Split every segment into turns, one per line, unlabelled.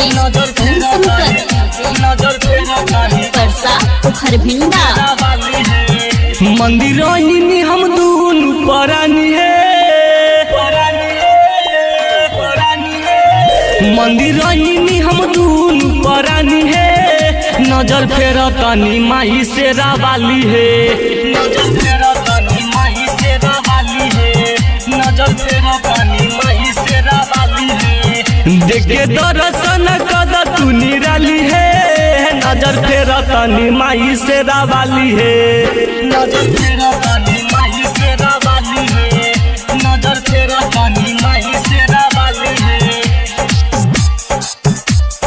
नजर परसा पोखर भिंडा
मंदिर हम दूनु परानी है मंदिर हम दूनु परानी है नजर फेर तनी माही से रावाली है नजर फेर तनी माही से रावाली है नजर फेर तनी माही से रावाली है देख के दर्शन कद तू निराली है नजर फेर तनी माही से रावाली है नजर फेर तनी माही से रावाली है नजर फेर तनी माही से रावाली है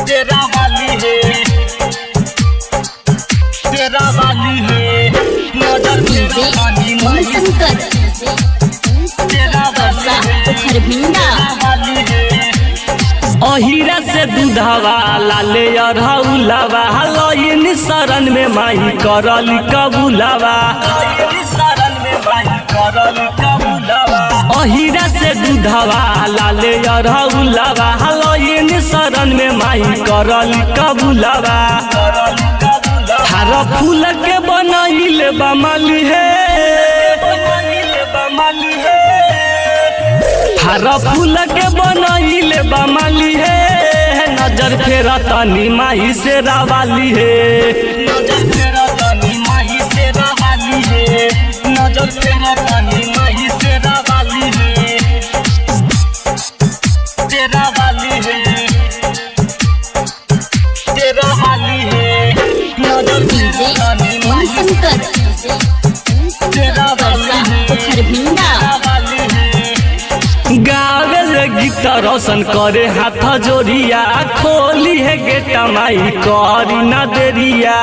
तेरा वाली है तेरा वाली है नजर फेर तनी माही से तेरा
परसा पोखर भिंडा
अहिरा से दूधवा लाले अरहुलवा लइन शरण में माही करल कबूलवा अहिरा से दूधवा लाले अरहुलवा लइन शरण में माही करल कबूलवा हर फूल के बनैले बमली है हर फूल के बनैले बमली है नजर फेर तनी माही से रावाली है नजर फेर तनी माही से रावाली है नजर फेर तनी माही से रावाली है तेरा वाली है तेरा वाली है नजर फेर तनी माही से तेरा
परसा पोखर भिंडा
गावेल गीत रोशन करे हाथ जोड़िया खोली है गेट माई करी न देरिया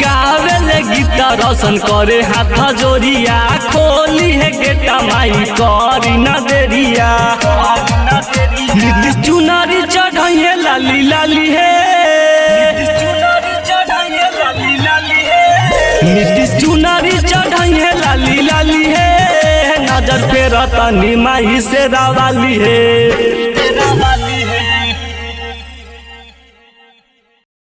गावेल गीत रोशन करे हाथ जोड़िया खोली है गेट माई करी न देरिया नीतीश चुनारी चढ़ाइए लाली लाली है नीतीश चुनारी चढ़ाइए लाली लाली है नजर फेर तनी माही से रावाली है।